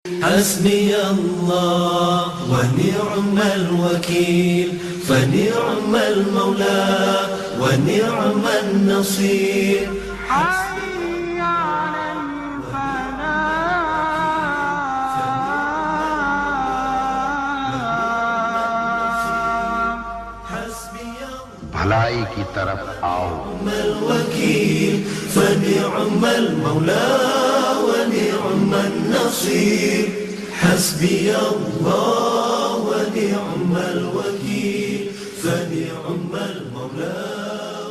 حسبي الله ونعم الوكيل فنعم المولى ونعم النصير. حي على الفلاح. بھلائی کی طرف آؤ. نعم الوكيل فنعم المولى ونعم النصير. حسبي الله ونعم الوكيل فنعم المولى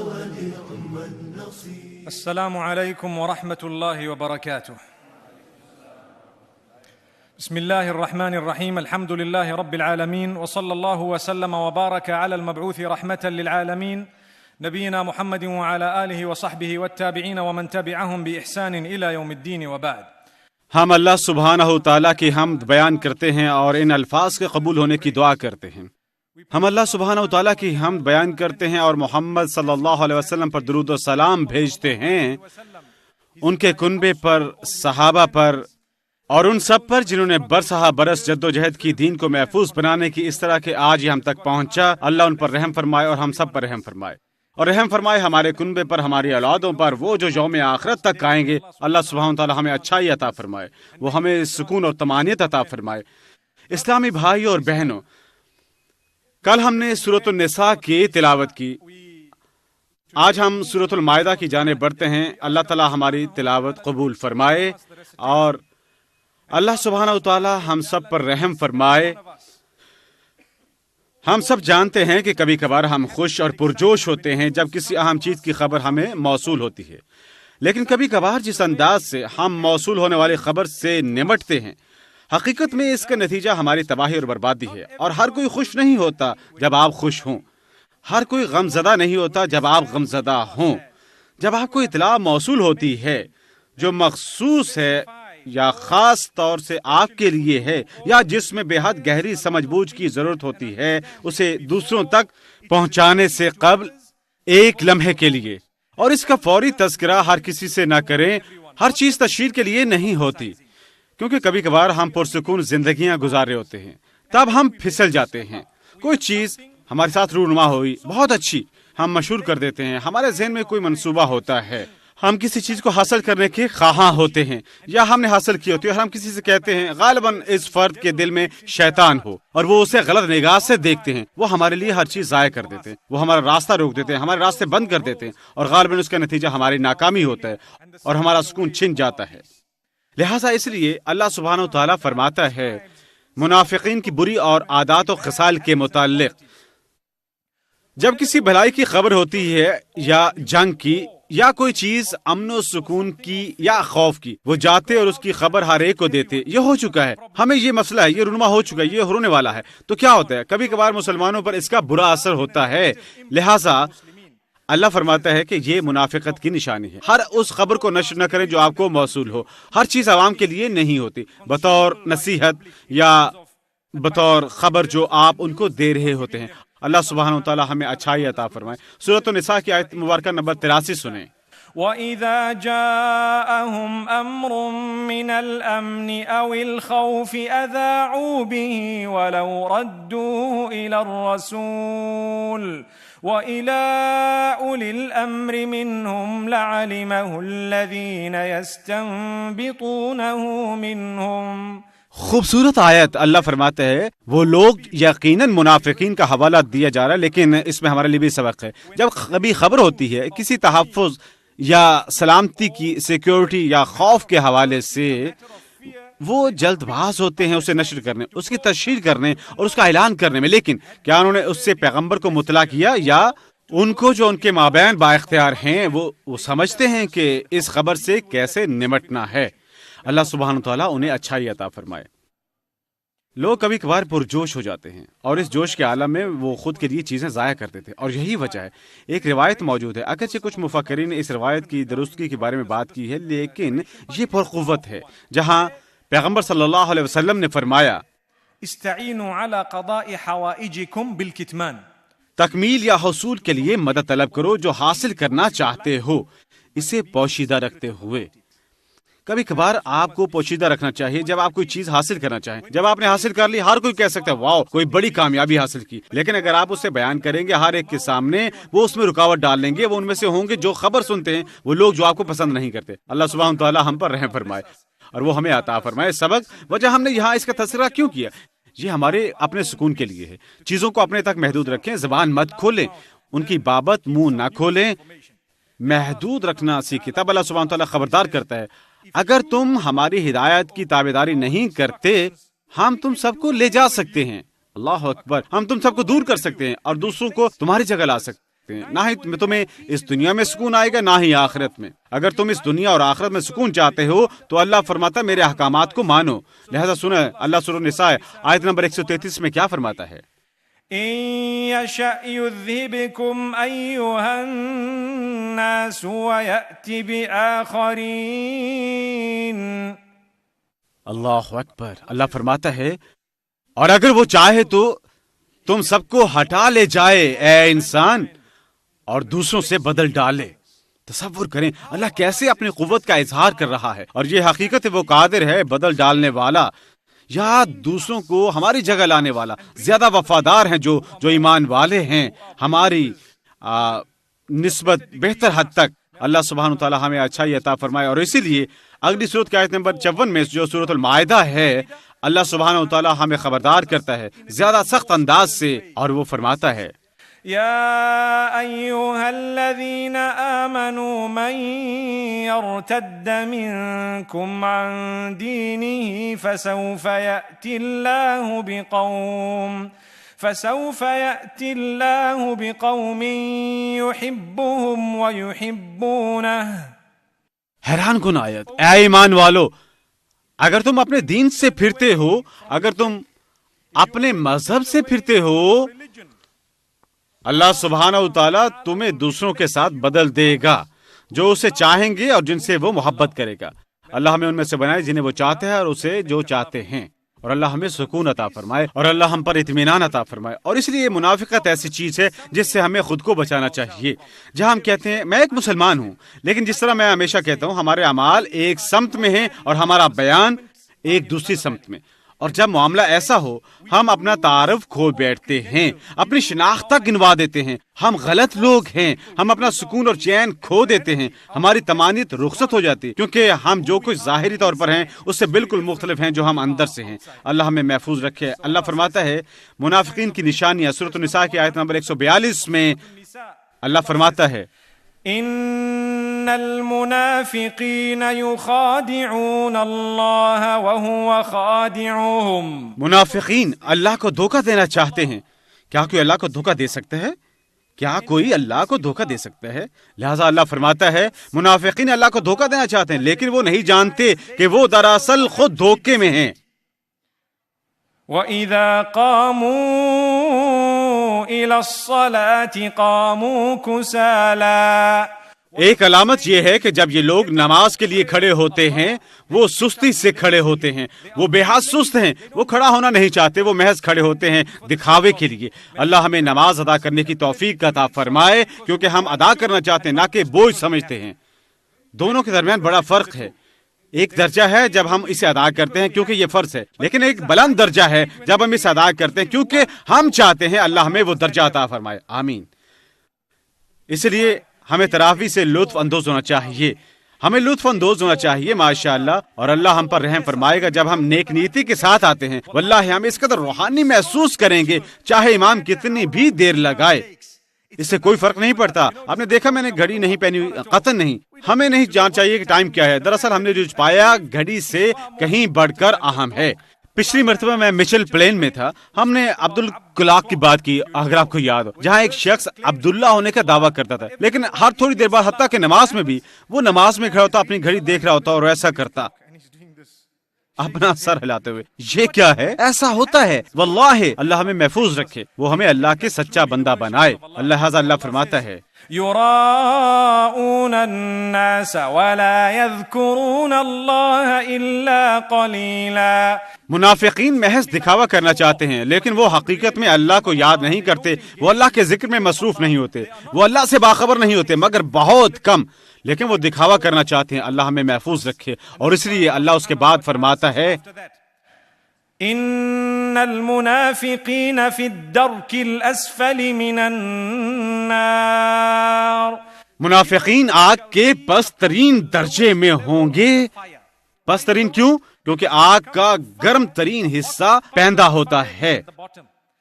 ونعم النصير. السلام عليكم ورحمة الله وبركاته. بسم الله الرحمن الرحيم. الحمد لله رب العالمين، وصلى الله وسلم وبارك على المبعوث رحمة للعالمين نبينا محمد وعلى آله وصحبه والتابعين ومن تبعهم بإحسان إلى يوم الدين وبعد. ہم اللہ سبحانہ تعالیٰ کی حمد بیان کرتے ہیں اور ان الفاظ کے قبول ہونے کی دعا کرتے ہیں. ہم اللہ سبحانہ تعالیٰ کی حمد بیان کرتے ہیں اور محمد صلی اللہ علیہ وسلم پر درود و سلام بھیجتے ہیں، ان کے کنبے پر، صحابہ پر اور ان سب پر جنہوں نے برسہ برس جد و جہد کی دین کو محفوظ بنانے کی اس طرح کہ آج یہ ہم تک پہنچا. اللہ ان پر رحم فرمائے اور ہم سب پر رحم فرمائے، اور رحم فرمائے ہمارے کنبے پر، ہماری اولادوں پر، وہ جو یوم آخرت تک آئیں گے. اللہ سبحانہ تعالیٰ ہمیں اچھائی عطا فرمائے، وہ ہمیں سکون اور طمانینت عطا فرمائے. اسلامی بھائیوں اور بہنوں، کل ہم نے سورۃ النساء کی تلاوت کی. آج ہم سورۃ المائدہ کی جانب بڑھتے ہیں. اللہ تعالیٰ ہماری تلاوت قبول فرمائے اور اللہ سبحانہ وتعالی ہم سب پر رحم فرمائے. ہم سب جانتے ہیں کہ کبھی کبھار ہم خوش اور پرجوش ہوتے ہیں جب کسی اہم چیز کی خبر ہمیں موصول ہوتی ہے، لیکن کبھی کبھار جس انداز سے ہم موصول ہونے والی خبر سے نمٹتے ہیں، حقیقت میں اس کا نتیجہ ہماری تباہی اور بربادی ہے. اور ہر کوئی خوش نہیں ہوتا جب آپ خوش ہوں، ہر کوئی غم زدہ نہیں ہوتا جب آپ غم زدہ ہوں. جب آپ کو اطلاع موصول ہوتی ہے جو مخصوص ہے یا خاص طور سے آپ کے لیے ہے، یا جس میں بے حد گہری سمجھ بوجھ کی ضرورت ہوتی ہے، اسے دوسروں تک پہنچانے سے قبل ایک لمحے کے لیے، اور اس کا فوری تذکرہ ہر کسی سے نہ کریں. ہر چیز تشہیر کے لیے نہیں ہوتی، کیونکہ کبھی کبھار ہم پرسکون زندگیاں گزار رہے ہوتے ہیں، تب ہم پھسل جاتے ہیں. کوئی چیز ہمارے ساتھ رونما ہوئی، بہت اچھی، ہم مشہور کر دیتے ہیں. ہمارے ذہن میں کوئی منصوبہ ہوتا ہے، ہم کسی چیز کو حاصل کرنے کے خواہاں ہوتے ہیں، یا ہم نے حاصل کی ہوتی ہے، اور ہم کسی سے کہتے ہیں غالباً اس فرد کے دل میں شیطان ہو، اور وہ اسے غلط نگاہ سے دیکھتے ہیں. وہ ہمارے لیے ہر چیز ضائع کر دیتے ہیں، وہ ہمارا راستہ روک دیتے ہیں، ہمارے راستے بند کر دیتے ہیں، اور غالباً اس کا نتیجہ ہماری ناکامی ہوتا ہے اور ہمارا سکون چھن جاتا ہے. لہٰذا اس لیے اللہ سبحانہ و تعالیٰ فرماتا ہے منافقین کی بری اور عادات و خصال کے متعلق، جب کسی بھلائی کی خبر ہوتی ہے یا جنگ کی یا کوئی چیز امن و سکون کی یا خوف کی، وہ جاتے اور اس کی خبر ہر ایک کو دیتے. یہ ہو چکا ہے، ہمیں یہ مسئلہ ہے، یہ رونما ہو چکا ہے، یہ ہونے والا ہے. تو کیا ہوتا ہے؟ کبھی کبھار مسلمانوں پر اس کا برا اثر ہوتا ہے. لہٰذا اللہ فرماتا ہے کہ یہ منافقت کی نشانی ہے. ہر اس خبر کو نشر نہ کریں جو آپ کو موصول ہو. ہر چیز عوام کے لیے نہیں ہوتی، بطور نصیحت یا بطور خبر جو آپ ان کو دے رہے ہوتے ہیں. اللہ سبحانہ وتعالی ہمیں اچھائی عطا فرمائے. سورۃ النساء کی آیت مبارکہ نمبر 83 سنیں. وَإِذَا جَاءَهُمْ أَمْرٌ مِّنَ الْأَمْنِ أَوِ الْخَوْفِ أَذَاعُوا بِهِ وَلَوْ رَدُّوهُ إِلَى الرَّسُولِ وَإِلَى أُولِي الْأَمْرِ مِنْهُمْ لَعَلِمَهُ الَّذِينَ يَسْتَنبِطُونَهُ مِنْهُمْ. خوبصورت آیت. اللہ فرماتا ہے وہ لوگ، یقیناً منافقین کا حوالہ دیا جا رہا ہے، لیکن اس میں ہمارے لیے بھی سبق ہے. جب کبھی خبر ہوتی ہے کسی تحفظ یا سلامتی کی، سیکیورٹی یا خوف کے حوالے سے، وہ جلد باز ہوتے ہیں اسے نشر کرنے، اس کی تشہیر کرنے اور اس کا اعلان کرنے میں. لیکن کیا انہوں نے اس سے پیغمبر کو مطلع کیا، یا ان کو جو ان کے مابین با اختیار ہیں وہ سمجھتے ہیں کہ اس خبر سے کیسے نمٹنا ہے؟ اللہ سبحانہ تعالیٰ انہیں اچھائی عطا فرمائے. لوگ کبھی کبھار پرجوش ہو جاتے ہیں اور اس جوش کے عالم میں وہ خود کے لیے چیزیں ضائع کر دیتے ہیں، اور یہی وجہ ہے. ایک روایت موجود ہے، اگرچہ کچھ مفکرین نے اس روایت کی درستگی کے بارے میں بات کی ہے، لیکن یہ پرقوت ہے، جہاں پیغمبر صلی اللہ علیہ وسلم نے فرمایا استعینوا علی قضاء حوائجکم بالکتمان. تکمیل یا حصول کے لیے مدد طلب کرو جو حاصل کرنا چاہتے ہو، اسے پوشیدہ رکھتے ہوئے. کبھی کبھار آپ کو پوشیدہ رکھنا چاہیے جب آپ کوئی چیز حاصل کرنا چاہیں. جب آپ نے حاصل کر لی ہر کوئی کہہ سکتا ہے واو کوئی بڑی کامیابی حاصل کی، لیکن اگر آپ اسے بیان کریں گے ہر ایک کے سامنے وہ اس میں رکاوٹ ڈال لیں گے. وہ ان میں سے ہوں گے جو خبر سنتے ہیں، وہ لوگ جو آپ کو پسند نہیں کرتے. اللہ سبحانہ تعالیٰ ہم پر رحم فرمائے اور وہ ہمیں عطا فرمائے. سبق وجہ ہم نے یہاں اس کا تذکرہ کیوں کیا؟ یہ ہمارے اپنے سکون کے لیے ہے. چیزوں کو اپنے تک محدود رکھیں، زبان مت کھولیں، ان کی بابت منہ نہ کھولیں، محدود رکھنا سیکھیں. تب اللہ سبحانہ تعالیٰ خبردار کرتا ہے اگر تم ہماری ہدایت کی تابعداری نہیں کرتے ہم تم سب کو لے جا سکتے ہیں. اللہ اکبر. ہم تم سب کو دور کر سکتے ہیں اور دوسروں کو تمہاری جگہ لا سکتے ہیں. نہ ہی تمہیں اس دنیا میں سکون آئے گا نہ ہی آخرت میں. اگر تم اس دنیا اور آخرت میں سکون چاہتے ہو تو اللہ فرماتا ہے میرے احکامات کو مانو. لہذا سنیں اللہ سورہ النساء آیت نمبر 133 میں کیا فرماتا ہے؟ إن يشأ يذهبكم أيها الناس ويأت بآخرين. اللہ اکبر. اللہ فرماتا ہے اور اگر وہ چاہے تو تم سب کو ہٹا لے جائے اے انسان اور دوسروں سے بدل ڈالے. تصور کریں اللہ کیسے اپنی قوت کا اظہار کر رہا ہے. اور یہ حقیقت ہے وہ قادر ہے بدل ڈالنے والا یا دوسروں کو ہماری جگہ لانے والا. زیادہ وفادار ہیں جو ایمان والے ہیں ہماری نسبت بہتر حد تک. اللہ سبحانہ تعالیٰ ہمیں اچھائی عطا فرمائے. اور اسی لیے اگلی سورت کی آیت نمبر 54 میں جو سورۃ المائدہ ہے اللہ سبحانہ تعالیٰ ہمیں خبردار کرتا ہے زیادہ سخت انداز سے اور وہ فرماتا ہے يا أيها الذين آمنوا من يرتد منكم عن دينه فسوف يأتي الله بقوم يحبهم ويحبونه. حیران کن آیت. اے ایمان والو اگر تم اپنے دین سے پھرتے ہو، اگر تم اپنے مذہب سے پھرتے ہو، اللہ سبحانہ و تعالیٰ تمہیں دوسروں کے ساتھ بدل دے گا جو اسے چاہیں گے اور جن سے وہ محبت کرے گا. اللہ ہمیں ان میں سے بنائے جنہیں وہ چاہتے ہیں اور اسے جو چاہتے ہیں. اور اللہ ہمیں سکون عطا فرمائے اور اللہ ہم پر اطمینان عطا فرمائے. اور اس لیے منافقت ایسی چیز ہے جس سے ہمیں خود کو بچانا چاہیے. جہاں ہم کہتے ہیں میں ایک مسلمان ہوں، لیکن جس طرح میں ہمیشہ کہتا ہوں ہمارے اعمال ایک سمت میں ہیں اور ہمارا بیان ایک دوسری سمت میں. اور جب معاملہ ایسا ہو ہم اپنا تعارف کھو بیٹھتے ہیں، اپنی شناخت تک گنوا دیتے ہیں. ہم غلط لوگ ہیں، ہم اپنا سکون اور چین کھو دیتے ہیں، ہماری طمانینت رخصت ہو جاتی ہے کیونکہ ہم جو کچھ ظاہری طور پر ہیں اس سے بالکل مختلف ہیں جو ہم اندر سے ہیں. اللہ ہمیں محفوظ رکھے. اللہ فرماتا ہے منافقین کی نشانیاں سورۃ النساء کی آیت نمبر 142 میں اللہ فرماتا ہے ان المنافقین یخادعون اللہ وهو خادعهم. منافقین اللہ کو دھوکہ دینا چاہتے ہیں. کیا کوئی اللہ کو دھوکہ دے سکتا ہے؟ کیا کوئی اللہ کو دھوکہ دے سکتا ہے؟ لہذا اللہ فرماتا ہے منافقین اللہ کو دھوکہ دینا چاہتے ہیں لیکن وہ نہیں جانتے کہ وہ دراصل خود دھوکے میں ہیں. وَإِذَا قَامُوا إِلَى الصَّلَاةِ قَامُوا كُسَالَى. ایک علامت یہ ہے کہ جب یہ لوگ نماز کے لیے کھڑے ہوتے ہیں وہ سستی سے کھڑے ہوتے ہیں. وہ بے حد سست ہیں، وہ کھڑا ہونا نہیں چاہتے، وہ محض کھڑے ہوتے ہیں دکھاوے کے لیے. اللہ ہمیں نماز ادا کرنے کی توفیق عطا فرمائے کیونکہ ہم ادا کرنا چاہتے ہیں نہ کہ بوجھ سمجھتے ہیں. دونوں کے درمیان بڑا فرق ہے. ایک درجہ ہے جب ہم اسے ادا کرتے ہیں کیونکہ یہ فرض ہے، لیکن ایک بلند درجہ ہے جب ہم اسے ادا کرتے ہیں کیونکہ ہم چاہتے ہیں اللہ ہمیں وہ درجہ عطا فرمائے. آمین. اس لیے ہمیں تراویح سے لطف اندوز ہونا چاہیے، ہمیں لطف اندوز ہونا چاہیے ماشاءاللہ. اور اللہ ہم پر رحم فرمائے گا جب ہم نیک نیتی کے ساتھ آتے ہیں. واللہ ہم اس قدر روحانی محسوس کریں گے چاہے امام کتنی بھی دیر لگائے، اس سے کوئی فرق نہیں پڑتا. آپ نے دیکھا میں نے گھڑی نہیں پہنی ہوئی، قطعاً نہیں. ہمیں نہیں جان چاہیے کہ ٹائم کیا ہے. دراصل ہم نے جو پایا گھڑی سے کہیں بڑھ کر اہم ہے. پچھلی مرتبہ میں مچل پلین میں تھا، ہم نے عبد الکلاق کی بات کی اگر آپ کو یاد ہو، جہاں ایک شخص عبداللہ ہونے کا دعویٰ کرتا تھا لیکن ہر تھوڑی دیر بعد حتیٰ کہ نماز میں بھی وہ نماز میں کھڑا ہوتا، اپنی گھڑی دیکھ رہا ہوتا اور ایسا کرتا اپنا سر ہلاتے ہوئے. یہ کیا ہے؟ ایسا ہوتا ہے. واللہ اللہ ہمیں محفوظ رکھے، وہ ہمیں اللہ کے سچا بندہ بنائے. اللہ فرماتا ہے يراؤون الناس ولا يذكرون الله الا قليلا. منافقین محض دکھاوا کرنا چاہتے ہیں لیکن وہ حقیقت میں اللہ کو یاد نہیں کرتے، وہ اللہ کے ذکر میں مصروف نہیں ہوتے، وہ اللہ سے باخبر نہیں ہوتے مگر بہت کم. لیکن وہ دکھاوا کرنا چاہتے ہیں. اللہ ہمیں محفوظ رکھے. اور اس لیے اللہ اس کے بعد فرماتا ہے ان المنافقین فی الدرک الاسفل من النار. منافقین آگ کے پست ترین درجے میں ہوں گے. پست ترین کیوں؟ کیونکہ آگ کا گرم ترین حصہ پیندہ ہوتا ہے،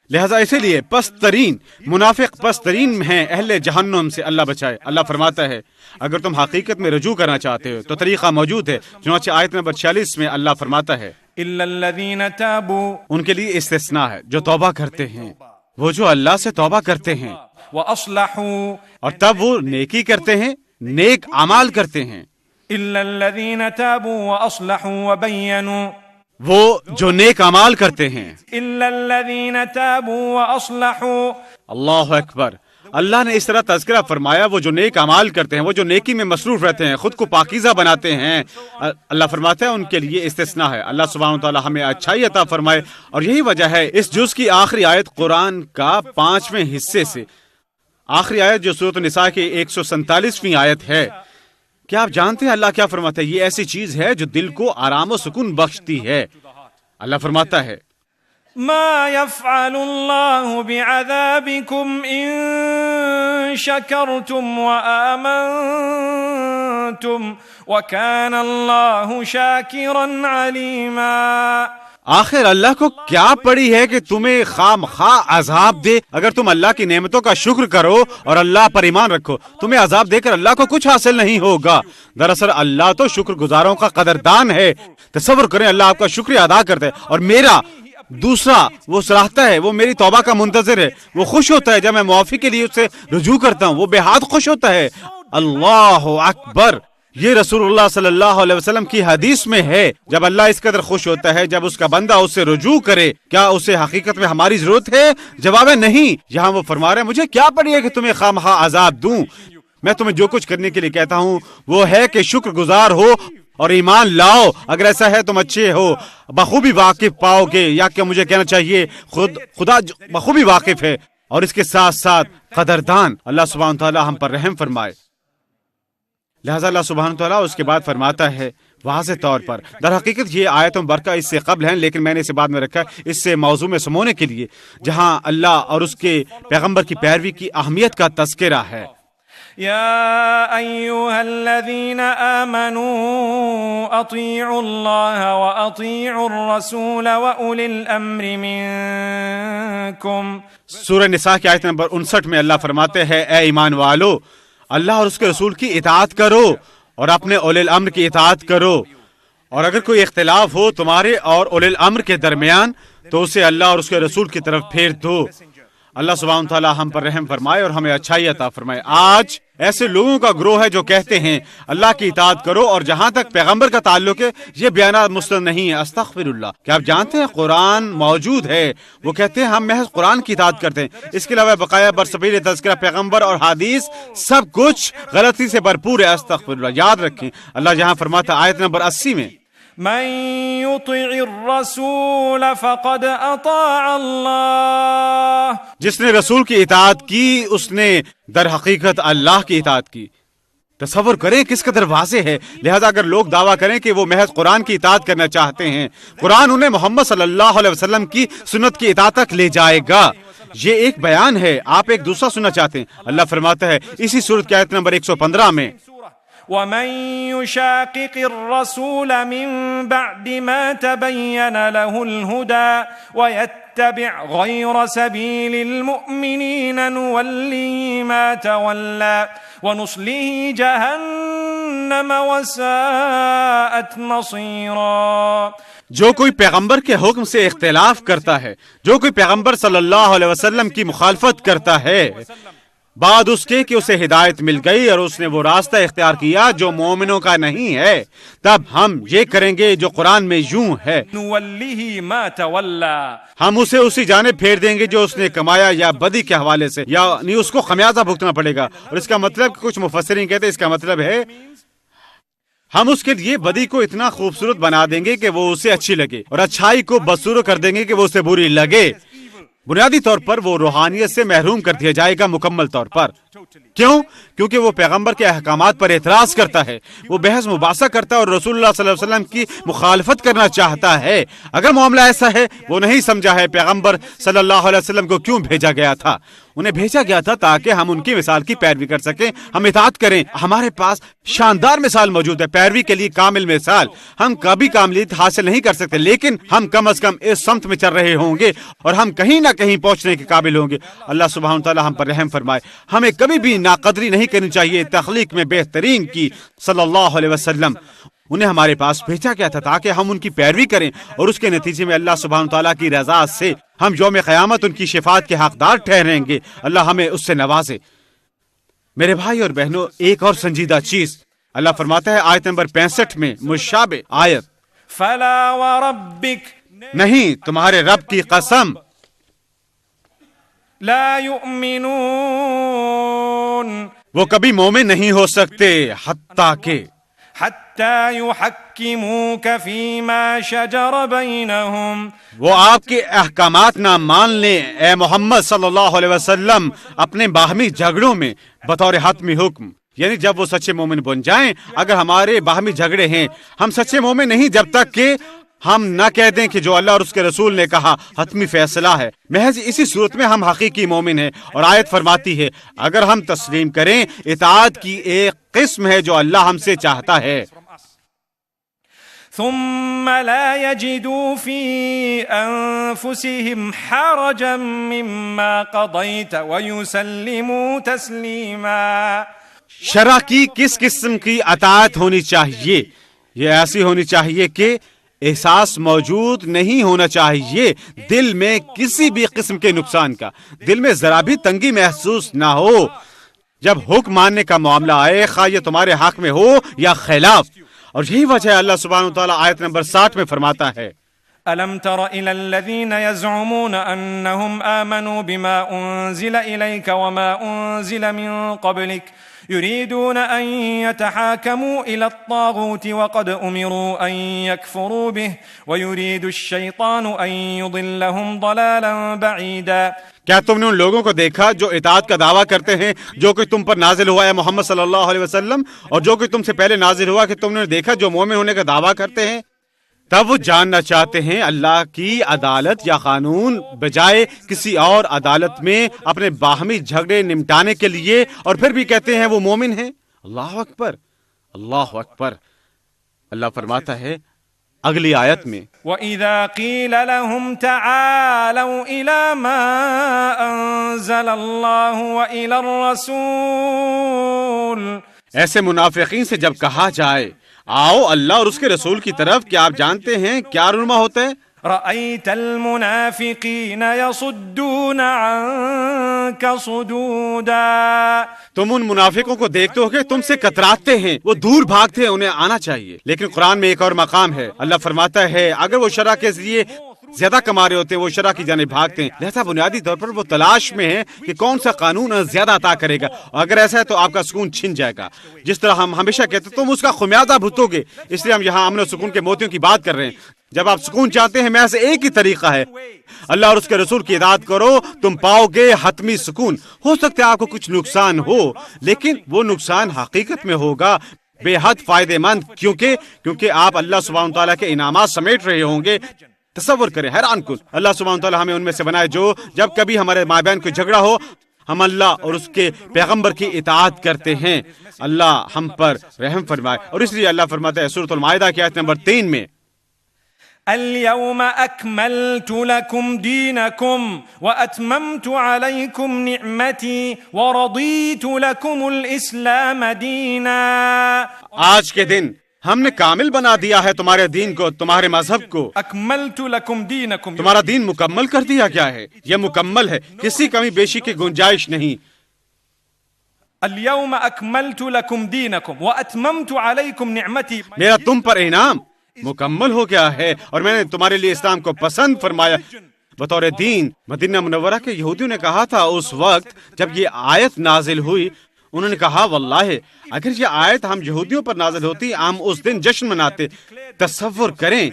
لہذا اسی لیے پست ترین منافق پست ترین ہیں اہل جہنم سے. اللہ بچائے. اللہ فرماتا ہے اگر تم حقیقت میں رجوع کرنا چاہتے ہو تو طریقہ موجود ہے. چنانچہ آیت نمبر 46 میں اللہ فرماتا ہے الا الذین تابوا، ان کے لیے استثناء ہے جو توبہ کرتے ہیں، وہ جو اللہ سے توبہ کرتے ہیں واصلحوا، اور تب وہ نیکی کرتے ہیں، نیک اعمال کرتے ہیں. الا الذین تابوا واصلحوا وبینوا، وہ جو نیک اعمال کرتے ہیں. الا الذین تابوا واصلحوا. اللہ اکبر. اللہ نے اس طرح تذکرہ فرمایا وہ جو نیک اعمال کرتے ہیں، وہ جو نیکی میں مصروف رہتے ہیں، خود کو پاکیزہ بناتے ہیں. اللہ فرماتا ہے ان کے لیے استثناء ہے. اللہ سبحانہ وتعالی ہمیں اچھائی عطا فرمائے. اور یہی وجہ ہے اس جز کی آخری آیت قرآن کا 5ویں حصے سے آخری آیت جو سورۃ النساء کی 147ویں آیت ہے. کیا آپ جانتے ہیں اللہ کیا فرماتا ہے؟ یہ ایسی چیز ہے جو دل کو آرام و سکون بخشتی ہے. اللہ فرماتا ہے ما يفعل الله بعذابكم إن شكرتم وآمنتم وكان الله شاكرا عليما. آخر اللہ کو کیا پڑی ہے کہ تمہیں خام خواہ عذاب دے اگر تم اللہ کی نعمتوں کا شکر کرو اور اللہ پر ایمان رکھو. تمہیں عذاب دے کر اللہ کو کچھ حاصل نہیں ہوگا. دراصل اللہ تو شکر گزاروں کا قدردان ہے. تصور کریں اللہ آپ کا شکریہ ادا کرتا ہے اور میرا دوسرا وہ سراہتا ہے، وہ میری توبہ کا منتظر ہے، وہ خوش ہوتا ہے جب میں معافی کے لیے اس سے رجوع کرتا ہوں، وہ بے حد خوش ہوتا ہے. اللہ اکبر. یہ رسول اللہ صلی اللہ علیہ وسلم کی حدیث میں ہے جب اللہ اس قدر خوش ہوتا ہے جب اس کا بندہ اس سے رجوع کرے. کیا اسے حقیقت میں ہماری ضرورت ہے؟ جواب ہے نہیں. یہاں وہ فرما رہے ہیں مجھے کیا پڑی ہے کہ تمہیں خواہ عذاب دوں. میں تمہیں جو کچھ کرنے کے لیے کہتا ہوں وہ ہے کہ شکر گزار ہو اور ایمان لاؤ. اگر ایسا ہے تم اچھے ہو، بخوبی واقف پاؤ گے، یا کہ مجھے کہنا چاہیے خدا بخوبی واقف ہے اور اس کے ساتھ ساتھ قدردان. اللہ سبحانہ تعالیٰ ہم پر رحم فرمائے. لہذا اللہ سبحانہ تعالیٰ اس کے بعد فرماتا ہے واضح طور پر، در حقیقت یہ آیت مبارکہ اس سے قبل ہیں لیکن میں نے اسے بعد میں رکھا اس سے موضوع میں سمونے کے لیے، جہاں اللہ اور اس کے پیغمبر کی پیروی کی اہمیت کا تذکرہ ہے. يا أيها الذين آمنوا أطيعوا الله وأطيعوا الرسول وأولي الأمر منكم. سورہ نساء کی آیت نمبر 59 میں اللہ فرماتے ہیں اے ایمان والو، اللہ اور اس کے رسول کی اطاعت کرو اور اپنے اولی الامر کی اطاعت کرو، اور اگر کوئی اختلاف ہو تمہارے اور اولی الامر کے درمیان تو اسے اللہ اور اس کے رسول کی طرف پھیر دو. اللہ سبحانہ تعالیٰ ہم پر رحم فرمائے اور ہمیں اچھائی عطا فرمائے. آج ایسے لوگوں کا گروہ ہے جو کہتے ہیں اللہ کی اطاعت کرو، اور جہاں تک پیغمبر کا تعلق ہے یہ بیانات مستند نہیں ہے. استغفر اللہ. کیا آپ جانتے ہیں قرآن موجود ہے، وہ کہتے ہیں ہم محض قرآن کی اطاعت کرتے ہیں، اس کے علاوہ بقایا برسبیل تذکرہ پیغمبر اور حدیث سب کچھ غلطی سے بھرپور ہے. استغفر اللہ. یاد رکھیں اللہ جہاں فرماتا آیت نمبر 80 میں من يطع الرسول فقد اطاع اللہ، جس نے رسول کی اطاعت کی اس نے در حقیقت اللہ کی اطاعت کی. تصور کریں کس قدر واضح ہے. لہذا اگر لوگ دعویٰ کریں کہ وہ محض قرآن کی اطاعت کرنا چاہتے ہیں، قرآن انہیں محمد صلی اللہ علیہ وسلم کی سنت کی اطاعت تک لے جائے گا. یہ ایک بیان ہے. آپ ایک دوسرا سننا چاہتے ہیں. اللہ فرماتا ہے اسی سورت کی آیت نمبر 115 میں ومن يشاقق الرسول من بعد ما تبين له الهدى ويتبع غير سبيل المؤمنين نوله ما تولى ونصله جهنم وساءت مصيرا. جو کوئی پیغمبر کے حکم سے اختلاف کرتا ہے، جو کوئی پیغمبر صلی اللہ علیہ وسلم کی مخالفت کرتا ہے بعد اس کے کہ اسے ہدایت مل گئی اور اس نے وہ راستہ اختیار کیا جو مومنوں کا نہیں ہے، تب ہم یہ کریں گے جو قرآن میں یوں ہے نوله ما تولى، ہم اسے اسی جانب پھیر دیں گے جو اس نے کمایا، یا بدی کے حوالے سے یعنی اس کو خمیازہ بھگتنا پڑے گا. اور اس کا مطلب کچھ مفسرین کہتے ہیں اس کا مطلب ہے ہم اس کے لیے بدی کو اتنا خوبصورت بنا دیں گے کہ وہ اسے اچھی لگے اور اچھائی کو بدصورت کر دیں گے کہ وہ اسے بری لگے. بنیادی طور پر وہ روحانیت سے محروم کر دیا جائے گا مکمل طور پر. کیوں؟ کیونکہ وہ پیغمبر کے احکامات پر اعتراض کرتا ہے، وہ بحث مباحثہ کرتا ہے اور رسول اللہ صلی اللہ علیہ وسلم کی مخالفت کرنا چاہتا ہے۔ اگر معاملہ ایسا ہے، وہ نہیں سمجھا ہے پیغمبر صلی اللہ علیہ وسلم کو کیوں بھیجا گیا تھا۔ انہیں بھیجا گیا تھا تاکہ ہم ان کی مثال کی پیروی کر سکیں، ہم اطاعت کریں۔ ہمارے پاس شاندار مثال موجود ہے، پیروی کے لیے کامل مثال۔ ہم کبھی کاملیت حاصل نہیں کر سکتے، لیکن ہم کم از کم اس سمت میں چل رہے ہوں گے اور ہم کہیں نہ کہیں پہنچنے کے قابل ہوں گے۔ اللہ سبحانہ وتعالی ہم پر رحم فرمائے۔ ہمیں کبھی بھی ناقدری نہیں کرنی چاہیے تخلیق میں بہترین کی صلی اللہ علیہ وسلم۔ انہیں ہمارے پاس بھیجا گیا تھا تاکہ ہم ان کی پیروی کریں، اور اس کے نتیجے میں اللہ سبحانہ تعالیٰ کی رضا سے ہم یوم قیامت ان کی شفاعت کے حقدار ٹھہریں گے۔ اللہ ہمیں اس سے نوازے۔ میرے بھائی اور بہنوں، ایک اور سنجیدہ چیز اللہ فرماتا ہے آیت نمبر 65 میں، مشابہ آیت، فلا وربک نہیں تمہارے رب کی قسم، لا یؤمنون وہ کبھی مومن نہیں ہو سکتے حتیٰ کہ حتی یحکموک فیما شجر بینہم، وہ آپ کے احکامات نہ مان لیں اے محمد صلی اللہ علیہ وسلم اپنے باہمی جھگڑوں میں بطور حتمی حکم، یعنی جب وہ سچے مومن بن جائیں۔ اگر ہمارے باہمی جھگڑے ہیں، ہم سچے مومن نہیں جب تک کہ ہم نہ کہہ دیں کہ جو اللہ اور اس کے رسول نے کہا حتمی فیصلہ ہے۔ محض اسی صورت میں ہم حقیقی مومن ہیں۔ اور آیت فرماتی ہے اگر ہم تسلیم کریں، اطاعت کی ایک قسم ہے جو اللہ ہم سے چاہتا ہے، ثم لا يجدوا في أنفسهم حرجا مما قضيت ويسلموا تسليما۔ شرع کی کس قسم کی اطاعت ہونی چاہیے؟ یہ ایسی ہونی چاہیے کہ احساس موجود نہیں ہونا چاہیے دل میں کسی بھی قسم کے نقصان کا، دل میں ذرا بھی تنگی محسوس نہ ہو جب حکم ماننے کا معاملہ آئے، خواہ یہ تمہارے حق میں ہو یا خلاف۔ اور یہی وجہ ہے اللہ سبحانہ وتعالی آیت نمبر 60 میں فرماتا ہے، ألم تر إلى الذين يزعمون أنهم آمنوا بما أنزل إليك وما أنزل من قبلك يريدون أن يتحاكموا إلى الطاغوت وقد أمروا أن يكفروا به ويريد الشيطان أن يضلهم ضلالا بعيدا۔ کیا تم نے ان لوگوں کو دیکھا جو اطاعت کا دعویٰ کرتے ہیں جو کہ تم پر نازل ہوا ہے محمد صلی اللہ علیہ وسلم، اور جو کہ تم سے پہلے نازل ہوا، کہ تم نے دیکھا جو مومن ہونے کا دعویٰ کرتے ہیں؟ تب وہ جاننا چاہتے ہیں اللہ کی عدالت یا قانون بجائے کسی اور عدالت میں اپنے باہمی جھگڑے نمٹانے کے لیے، اور پھر بھی کہتے ہیں وہ مومن ہیں۔ اللہ اکبر، اللہ اکبر۔ اللہ فرماتا ہے اگلی آیت میں، وَإِذَا قِيلَ لَهُمْ تَعَالَوْا إِلَى مَا أَنزَلَ اللَّهُ وَإِلَى الرَّسُولِ، ایسے منافقین سے جب کہا جائے آؤ اللہ اور اس کے رسول کی طرف، کیا آپ جانتے ہیں کیا رونما ہوتا ہے؟ رأيت المنافقين يصدون عنك صدودا، تم ان منافقوں کو دیکھتے ہو کہ تم سے کتراتے ہیں، وہ دور بھاگتے ہیں، انہیں آنا چاہیے۔ لیکن قرآن میں ایک اور مقام ہے، اللہ فرماتا ہے اگر وہ شرع کے ذریعے زیادہ کما رہے ہوتے ہیں وہ شرع کی جانب بھاگتے ہیں، لہذا بنیادی طور پر وہ تلاش میں ہیں کہ کون سا قانون زیادہ عطا کرے گا، اور اگر ایسا ہے تو آپ کا سکون چھن جائے گا۔ جس طرح ہم ہمیشہ کہتے ہیں تم اس کا خمیازہ بھگتو گے، اس لیے ہم یہاں امن و سکون کے موتیوں کی بات کر رہے ہیں۔ جب آپ سکون چاہتے ہیں محض ایک ہی طریقہ ہے، اللہ اور اس کے رسول کی اطاعت کرو، تم پاؤ گے حتمی سکون۔ ہو سکتا ہے آپ کو کچھ نقصان ہو، لیکن وہ نقصان حقیقت میں ہوگا بے حد فائدہ مند، کیونکہ آپ اللہ سبحانہ تعالیٰ کے انعامات سمیٹ رہے ہوں گے۔ تصور کریں، حیران کن، اللہ سبحانہ تعالیٰ ہمیں ان میں سے بنائے جو جب کبھی ہمارے ماں بہن کو جھگڑا ہو ہم اللہ اور اس کے پیغمبر کی اطاعت کرتے ہیں۔ اللہ ہم پر رحم فرمائے۔ اور اس لیے اللہ فرماتا ہے سورۃ المائدہ کی آیت نمبر 3 میں، اليوم أكملت لكم دينكم وأتممت عليكم نعمتي ورضيت لكم الإسلام دينا، آج کے دن ہم نے کامل بنا دیا ہے تمہارے دین کو، تمہارے مذہب کو۔ أكملت لكم دينكم، تمہارا دین مکمل کر دیا گیا ہے، یہ مکمل ہے، کسی کمی بیشی کی گنجائش نہیں۔ اليوم أكملت لكم دينكم وأتممت عليكم نعمتي، میرا تم پر انعام مکمل ہو گیا ہے اور میں نے تمہارے لیے اسلام کو پسند فرمایا بطور دین۔ مدینہ منورہ کے یہودیوں نے کہا تھا اس وقت جب یہ آیت نازل ہوئی، انہوں نے کہا واللہ اگر یہ آیت ہم یہودیوں پر نازل ہوتی ہم اس دن جشن مناتے۔ تصور کریں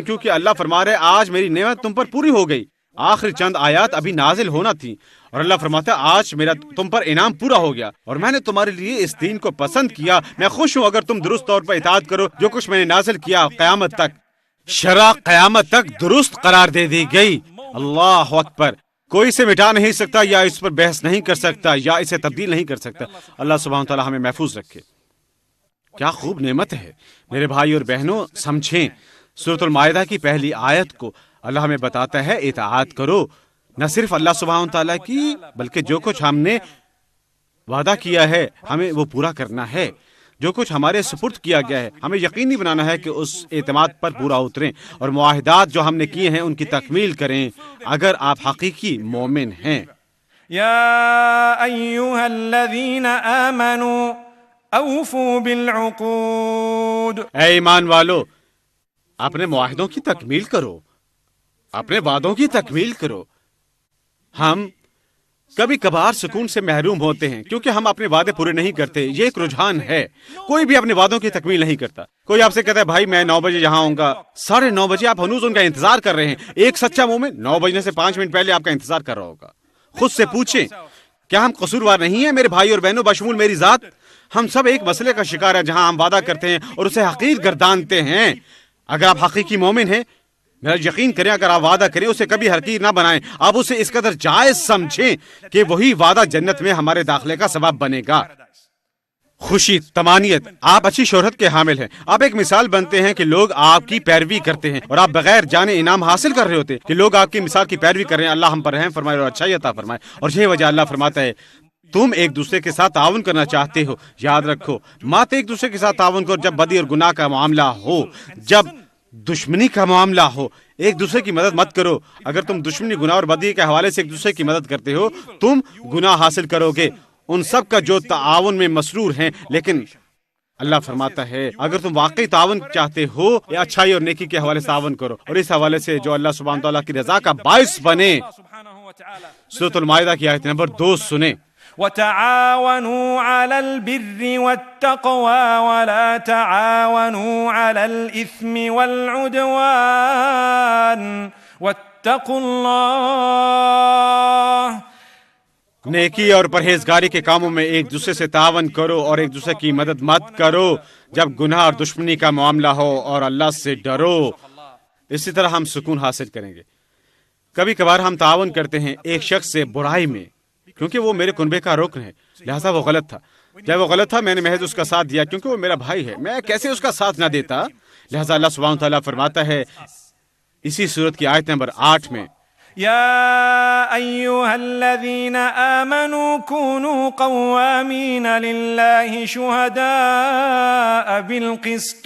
کیونکہ اللہ فرما رہے آج میری نعمت تم پر پوری ہو گئی، آخری چند آیات ابھی نازل ہونا تھی، اور اللہ فرماتا ہے آج میرا تم پر انعام پورا ہو گیا اور میں نے تمہارے لیے اس دین کو پسند کیا، میں خوش ہوں اگر تم درست طور پر اطاعت کرو۔ جو کچھ میں نے نازل کیا قیامت تک، شرع قیامت تک درست قرار دے دی گئی۔ اللہ اکبر، کوئی اسے مٹا نہیں سکتا یا اس پر بحث نہیں کر سکتا یا اسے تبدیل نہیں کر سکتا۔ اللہ سبحانہ تعالیٰ ہمیں محفوظ رکھے۔ کیا خوب نعمت ہے میرے بھائی اور بہنوں، سمجھیں سورۃ المائدہ کی پہلی آیت کو اللہ ہمیں بتاتا ہے اطاعت کرو، نہ صرف اللہ سبحانہ تعالیٰ کی بلکہ جو کچھ ہم نے وعدہ کیا ہے ہمیں وہ پورا کرنا ہے، جو کچھ ہمارے سپرد کیا گیا ہے ہمیں یقینی بنانا ہے کہ اس اعتماد پر پورا اتریں اور معاہدات جو ہم نے کیے ہیں ان کی تکمیل کریں اگر آپ حقیقی مومن ہیں۔ یا ایھا الذین آمنوا اوفوا بالعقود، اے ایمان والو اپنے معاہدوں کی تکمیل کرو، اپنے وعدوں کی تکمیل کرو۔ ہم کبھی کبھار سکون سے محروم ہوتے ہیں کیونکہ ہم اپنے وعدے پورے نہیں کرتے، یہ ایک رجحان ہے۔ کوئی بھی اپنے وعدوں کی تکمیل نہیں کرتا۔ کوئی آپ سے کہتا ہے بھائی میں 9 بجے یہاں ہوں گا، 9:30 بجے آپ ہنوز ان کا انتظار کر رہے ہیں۔ ایک سچا مومن 9 بجنے سے 5 منٹ پہلے آپ کا انتظار کر رہا ہوگا۔ خود سے پوچھیں کیا ہم قصوروار نہیں ہیں میرے بھائی اور بہنوں، بشمول میری ذات؟ ہم سب ایک مسئلے کا شکار ہیں جہاں ہم وعدہ کرتے ہیں اور اسے حقیر گردانتے ہیں۔ اگر آپ حقیقی مومن ہیں میرا یقین کریں، اگر آپ وعدہ کریں اسے کبھی حقیر نہ بنائیں، آپ اسے اس قدر جائز سمجھیں کہ وہی وعدہ جنت میں ہمارے داخلے کا سبب بنے گا۔ خوشی، طمانینت، آپ اچھی شہرت کے حامل ہیں، آپ ایک مثال بنتے ہیں کہ لوگ آپ کی پیروی کرتے ہیں اور آپ بغیر جانے انعام حاصل کر رہے ہوتے ہیں کہ لوگ آپ کی مثال کی پیروی کر رہے ہیں۔ اللہ ہم پر رحم فرمائے اور اچھائی عطا فرمائے۔ اور یہی وجہ اللہ فرماتا ہے تم ایک دوسرے کے ساتھ تعاون کرنا چاہتے ہو، یاد رکھو مات ایک دوسرے کے ساتھ تعاون کرو جب بدی اور گناہ کا معاملہ ہو، جب دشمنی کا معاملہ ہو ایک دوسرے کی مدد مت کرو۔ اگر تم دشمنی، گناہ اور بدی کے حوالے سے ایک دوسرے کی مدد کرتے ہو تم گناہ حاصل کرو گے ان سب کا جو تعاون میں مسرور ہیں۔ لیکن اللہ فرماتا ہے اگر تم واقعی تعاون چاہتے ہو یا اچھائی اور نیکی کے حوالے سے تعاون کرو اور اس حوالے سے جو اللہ سبحانہ تعالیٰ کی رضا کا باعث بنے۔ سورۃ المائدہ کی آیت نمبر 2 سنیں۔ وتعاونوا على البر والتقوى ولا تعاونوا على الإثم والعدوان واتقوا الله۔ نیکی اور پرہیزگاری کے کاموں میں ایک دوسرے سے تعاون کرو اور ایک دوسرے کی مدد مت کرو جب گناہ اور دشمنی کا معاملہ ہو، اور اللہ سے ڈرو۔ اسی طرح ہم سکون حاصل کریں گے۔ کبھی کبھار ہم تعاون کرتے ہیں ایک شخص سے برائی میں کیونکہ وہ میرے کنبے کا رکن ہے، لہٰذا وہ غلط تھا۔ جب وہ غلط تھا میں نے محض اس کا ساتھ دیا کیونکہ وہ میرا بھائی ہے، میں کیسے اس کا ساتھ نہ دیتا؟ لہٰذا اللہ سبحانہ تعالیٰ فرماتا ہے اسی سورت کی آیت نمبر 8 میں، يا أيها الذين آمنوا كونوا قوامين لله شهداء بالقسط۔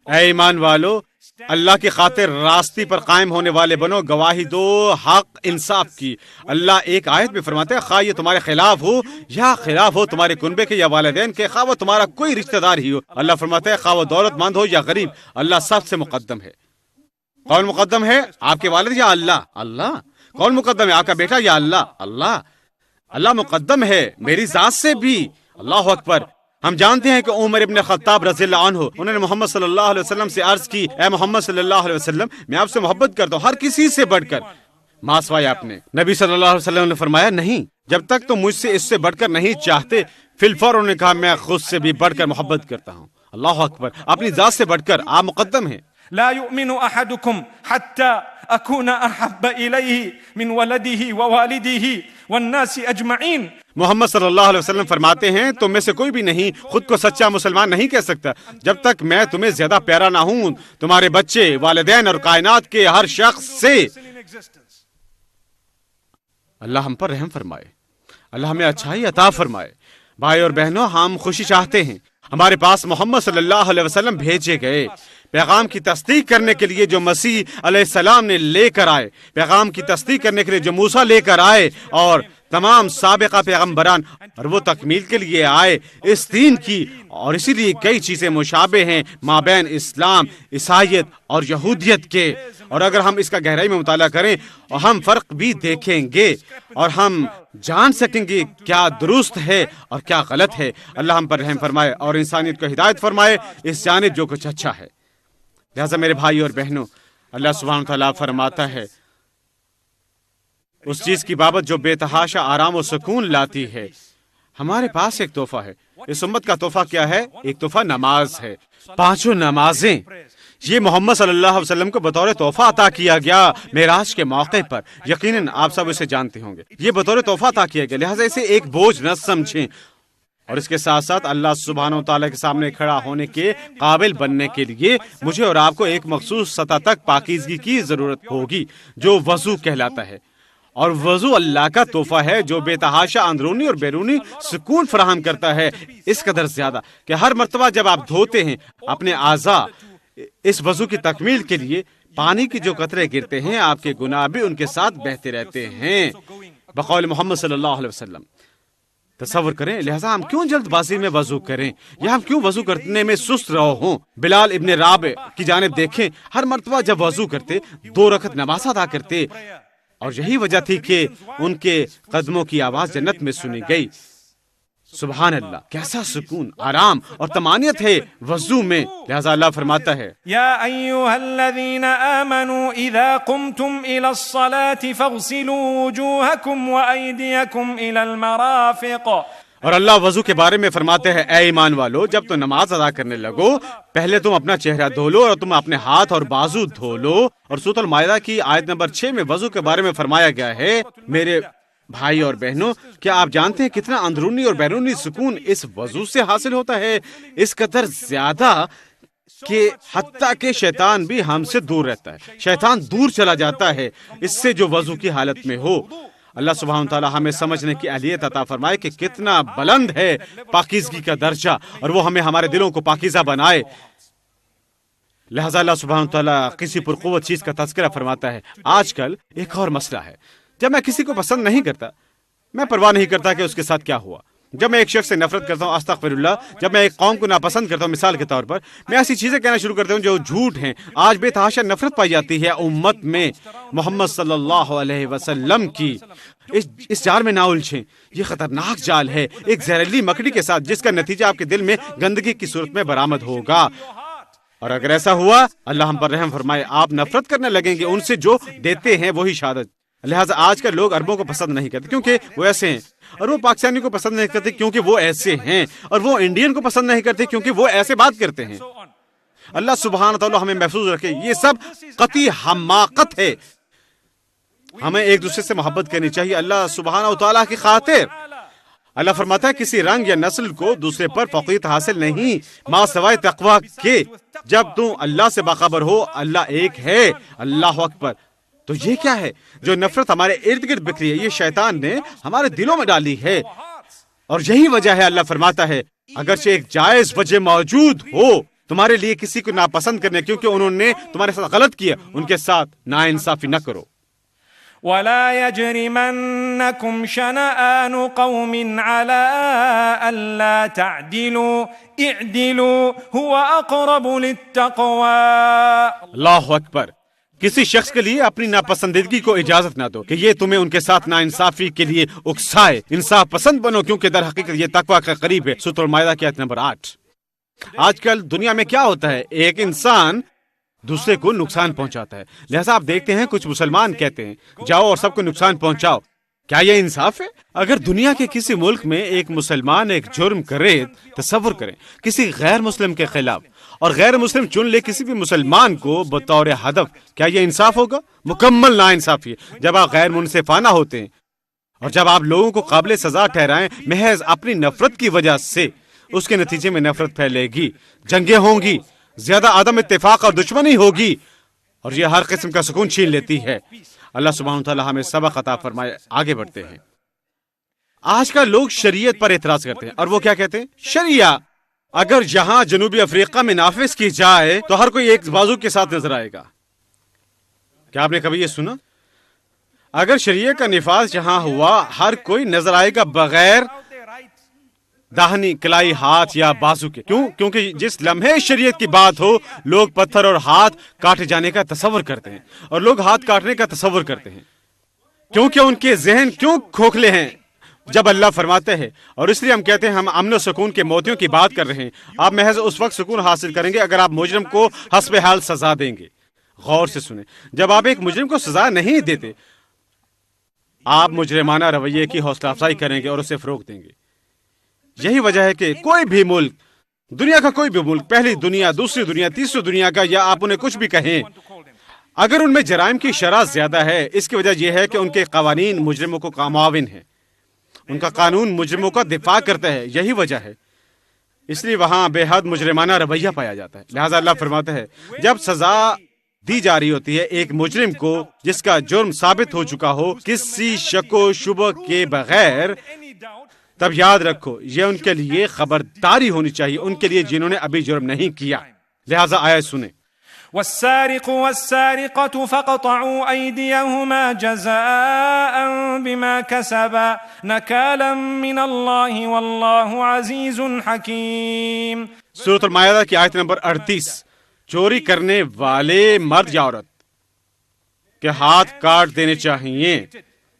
اے ایمان والو اللہ کی خاطر راستی پر قائم ہونے والے بنو، گواہی دو حق انصاف کی۔ اللہ ایک آیت میں فرماتا ہے خواہ یہ تمہارے خلاف ہو یا خلاف ہو تمہارے کنبے کے یا والدین کے، خواہ وہ تمہارا کوئی رشتہ دار ہی ہو۔ اللہ فرماتا ہے خواہ وہ دولت مند ہو یا غریب، اللہ سب سے مقدم ہے۔ کون مقدم ہے؟ آپ کے والد یا اللہ؟ اللہ۔ کون مقدم ہے؟ آپ کا بیٹا یا اللہ؟ اللہ۔ اللہ مقدم ہے میری ذات سے بھی۔ اللہ اکبر۔ ہم جانتے ہیں کہ عمر ابن خطاب رضی اللہ عنہ انہوں نے محمد صلی اللہ علیہ وسلم سے عرض کی اے محمد صلی اللہ علیہ وسلم میں آپ سے محبت کرتا ہوں ہر کسی سے بڑھ کر۔ ماں سوائے آپ نے۔ نبی صلی اللہ علیہ وسلم نے فرمایا نہیں، جب تک تم مجھ سے اس سے بڑھ کر نہیں چاہتے۔ فی الفور انہوں نے کہا میں خود سے بھی بڑھ کر محبت کرتا ہوں۔ اللہ اکبر، اپنی ذات سے بڑھ کر آپ مقدم ہیں۔ لا يؤمن أحدكم حتى أكون أحب إليه من ولده ووالده والناس أجمعين۔ محمد صلی اللہ علیہ وسلم فرماتے ہیں تم میں سے کوئی بھی نہیں خود کو سچا مسلمان نہیں کہہ سکتا جب تک میں تمہیں زیادہ پیارا نہ ہوں تمہارے بچے، والدین اور کائنات کے ہر شخص سے۔ اللہ ہم پر رحم فرمائے، اللہ ہمیں اچھائی عطا فرمائے۔ بھائی اور بہنوں ہم خوشی چاہتے ہیں، ہمارے پاس محمد صلی اللہ علیہ وسلم بھیجے گئے پیغام کی تصدیق کرنے کے لیے جو مسیح علیہ السلام نے لے کر آئے، پیغام کی تصدیق کرنے کے لیے جو موسیٰ لے کر آئے اور تمام سابقہ پیغمبران، اور وہ تکمیل کے لیے آئے اس دین کی۔ اور اسی لیے کئی چیزیں مشابہ ہیں مابین اسلام، عیسائیت اور یہودیت کے، اور اگر ہم اس کا گہرائی میں مطالعہ کریں اور ہم فرق بھی دیکھیں گے اور ہم جان سکیں گے کیا درست ہے اور کیا غلط ہے۔ اللہ ہم پر رحم فرمائے اور انسانیت کو ہدایت فرمائے اس جانب جو کچھ اچھا ہے۔ لہٰذا میرے بھائی اور بہنوں اللہ سبحانہ تعالیٰ فرماتا ہے اس چیز کی بابت جو بے تحاشا آرام و سکون لاتی ہے۔ ہمارے پاس ایک تحفہ ہے۔ اس امت کا تحفہ کیا ہے؟ ایک تحفہ نماز ہے۔ 5 نمازیں، یہ محمد صلی اللہ علیہ وسلم کو بطور تحفہ عطا کیا گیا معراج کے موقع پر۔ یقیناً آپ سب اسے جانتے ہوں گے، یہ بطور تحفہ عطا کیا گیا، لہٰذا اسے ایک بوجھ نہ سمجھیں، اور اس کے ساتھ ساتھ اللہ سبحانہ و تعالیٰ کے سامنے کھڑا ہونے کے قابل بننے کے لیے مجھے اور آپ کو ایک مخصوص سطح تک پاکیزگی کی ضرورت ہوگی، جو وضو کہلاتا ہے۔ اور وضو اللہ کا تحفہ ہے جو بے تحاشا اندرونی اور بیرونی سکون فراہم کرتا ہے، اس قدر زیادہ کہ ہر مرتبہ جب آپ دھوتے ہیں اپنے اعضاء اس وضو کی تکمیل کے لیے، پانی کی جو قطرے گرتے ہیں آپ کے گناہ بھی ان کے ساتھ بہتے رہتے ہیں، بقول محمد صلی اللہ علیہ وسلم۔ تصور کریں، لہذا ہم کیوں جلد بازی میں وضو کریں، یا ہم کیوں وضو کرنے میں سست رہو ہوں؟ بلال ابن رابع کی جانب دیکھیں، ہر مرتبہ جب وضو کرتے 2 رکعت نماز ادا کرتے، اور یہی وجہ تھی کہ ان کے قدموں کی آواز جنت میں سنی گئی۔ سبحان اللہ، کیسا سکون، آرام اور طمانینت ہے وضو میں۔ لہذا اللہ فرماتا ہے، یا ایھا الذین آمنوا اذا قمتم الى الصلاة فاغسلوا وجوہکم وایدیکم الى المرافق۔ اور اللہ وضو کے بارے میں فرماتے ہیں، اے ایمان والو، جب تم نماز ادا کرنے لگو پہلے تم اپنا چہرہ دھو لو اور تم اپنے ہاتھ اور بازو دھو لو۔ اور سورۃ المائدہ کی آیت نمبر 6 میں وضو کے بارے میں فرمایا گیا ہے، میرے بھائی اور بہنوں، کیا آپ جانتے ہیں کتنا اندرونی اور بیرونی سکون اس وضو سے حاصل ہوتا ہے؟ اس قدر زیادہ کہ حتیٰ کہ شیطان بھی ہم سے دور رہتا ہے، شیطان دور چلا جاتا ہے اس سے جو وضو کی حالت میں ہو۔ اللہ سبحانہ تعالیٰ ہمیں سمجھنے کی اہلیت عطا فرمائے کہ کتنا بلند ہے پاکیزگی کا درجہ، اور وہ ہمیں ہمارے دلوں کو پاکیزہ بنائے۔ لہذا اللہ سبحانہ تعالیٰ کسی پرقوت چیز کا تذکرہ فرماتا ہے۔ آج کل ایک اور مسئلہ ہے، جب میں کسی کو پسند نہیں کرتا، میں پرواہ نہیں کرتا کہ اس کے ساتھ کیا ہوا۔ جب میں ایک شخص سے نفرت کرتا ہوں، استغفر اللہ، جب میں ایک قوم کو ناپسند کرتا ہوں، مثال کے طور پر میں ایسی چیزیں کہنا شروع کرتا ہوں جو جھوٹ ہیں۔ آج بے تحاشا نفرت پائی جاتی ہے امت میں محمد صلی اللہ علیہ وسلم کی۔ اس جال میں نہ الجھیں، یہ خطرناک جال ہے، ایک زہریلی مکڑی کے ساتھ، جس کا نتیجہ آپ کے دل میں گندگی کی صورت میں برآمد ہوگا۔ اور اگر ایسا ہوا، اللہ ہم پر رحم فرمائے، آپ نفرت کرنے لگیں گے ان سے جو دیتے ہیں وہی شہادت۔ لہٰذا آج کل لوگ عربوں کو پسند نہیں کرتے کیونکہ وہ ایسے ہیں، اور وہ پاکستانی کو پسند نہیں کرتے کیونکہ وہ ایسے ہیں، اور وہ انڈین کو پسند نہیں کرتے کیونکہ وہ ایسے بات کرتے ہیں۔ اللہ سبحانہ تعالیٰ ہمیں محفوظ رکھے، یہ سب قطعی حماقت ہے۔ ہمیں ایک دوسرے سے محبت کرنی چاہیے اللہ سبحانہ تعالیٰ کی خاطر۔ اللہ فرماتا ہے کسی رنگ یا نسل کو دوسرے پر فوقیت حاصل نہیں، ما سوائے تقویٰ کے۔ جب تم اللہ سے باخبر ہو اللہ ایک ہے، اللہ اکبر، تو یہ کیا ہے جو نفرت ہمارے ارد گرد بکھری ہے؟ یہ شیطان نے ہمارے دلوں میں ڈالی ہے، اور یہی وجہ ہے اللہ فرماتا ہے اگرچہ ایک جائز وجہ موجود ہو تمہارے لیے کسی کو ناپسند کرنے کیونکہ انہوں نے تمہارے ساتھ غلط کیا، ان کے ساتھ ناانصافی نہ کرو۔ ولا يجرمنكم شنآن قوم على ألا تعدلوا اعدلوا هو أقرب للتقوى۔ اللہ اکبر، کسی شخص کے لیے اپنی ناپسندیدگی کو اجازت نہ دو کہ یہ تمہیں ان کے ساتھ ناانصافی کے لیے اکسائے، انصاف پسند بنو کیونکہ در حقیقت یہ تقویٰ کا قریب ہے۔ سورۃ المائدہ کی آیت نمبر 8۔ آج کل دنیا میں کیا ہوتا ہے، ایک انسان دوسرے کو نقصان پہنچاتا ہے، لہذا آپ دیکھتے ہیں کچھ مسلمان کہتے ہیں جاؤ اور سب کو نقصان پہنچاؤ۔ کیا یہ انصاف ہے؟ اگر دنیا کے کسی ملک میں ایک مسلمان ایک جرم کرے، تصور کریں کسی غیر مسلم کے خلاف، اور غیر مسلم چن لے کسی بھی مسلمان کو بطور ہدف، کیا یہ انصاف ہوگا؟ مکمل ناانصافی ہے۔ جب آپ غیر منصفانہ ہوتے ہیں اور جب آپ لوگوں کو قابل سزا ٹھہرائیں محض اپنی نفرت کی وجہ سے، اس کے نتیجے میں نفرت پھیلے گی، جنگیں ہوں گی، زیادہ عدم اتفاق اور دشمنی ہوگی، اور یہ ہر قسم کا سکون چھین لیتی ہے۔ اللہ سبحانہ تعالیٰ ہمیں سبق عطا فرمائے۔ آگے بڑھتے ہیں۔ آج کل لوگ شریعت پر اعتراض کرتے ہیں، اور وہ کیا کہتے ہیں؟ شریعہ اگر یہاں جنوبی افریقہ میں نافذ کی جائے تو ہر کوئی ایک بازو کے ساتھ نظر آئے گا۔ کیا آپ نے کبھی یہ سنا؟ اگر شریعت کا نفاذ یہاں ہوا ہر کوئی نظر آئے گا بغیر داہنی کلائی ہاتھ یا بازو کے۔ کیوں؟ کیونکہ جس لمحے شریعت کی بات ہو لوگ پتھر اور ہاتھ کاٹے جانے کا تصور کرتے ہیں، اور لوگ ہاتھ کاٹنے کا تصور کرتے ہیں کیونکہ ان کے ذہن کیوں کھوکھلے ہیں جب اللہ فرماتے ہیں، اور اس لیے ہم کہتے ہیں ہم امن و سکون کے موتیوں کی بات کر رہے ہیں۔ آپ محض اس وقت سکون حاصل کریں گے اگر آپ مجرم کو حسب حال سزا دیں گے۔ غور سے سنیں، جب آپ ایک مجرم کو سزا نہیں دیتے آپ مجرمانہ رویے کی حوصلہ افزائی کریں گے اور اسے فروغ دیں گے۔ یہی وجہ ہے کہ کوئی بھی ملک، دنیا کا کوئی بھی ملک، پہلی دنیا، دوسری دنیا، تیسری دنیا کا، یا آپ انہیں کچھ بھی کہیں، اگر ان میں جرائم کی شرح زیادہ ہے، اس کی وجہ یہ ہے کہ ان کے قوانین مجرموں کو معاون ہیں، ان کا قانون مجرموں کا دفاع کرتا ہے، یہی وجہ ہے، اس لیے وہاں بے حد مجرمانہ رویہ پایا جاتا ہے۔ لہذا اللہ فرماتا ہے جب سزا دی جا رہی ہوتی ہے ایک مجرم کو جس کا جرم ثابت ہو چکا ہو کسی شک و شبہ کے بغیر، تب یاد رکھو یہ ان کے لیے خبرداری ہونی چاہیے، ان کے لیے جنہوں نے ابھی جرم نہیں کیا۔ لہذا آیت سنیں، والسارق والسارقة فاقطعوا أيديهما جزاء بما كسبا نكالا من الله والله عزيز حكيم۔ سورۃ المائدہ کی آیت نمبر 38، چوری کرنے والے مرد یا عورت کے ہاتھ کاٹ دینے چاہیے،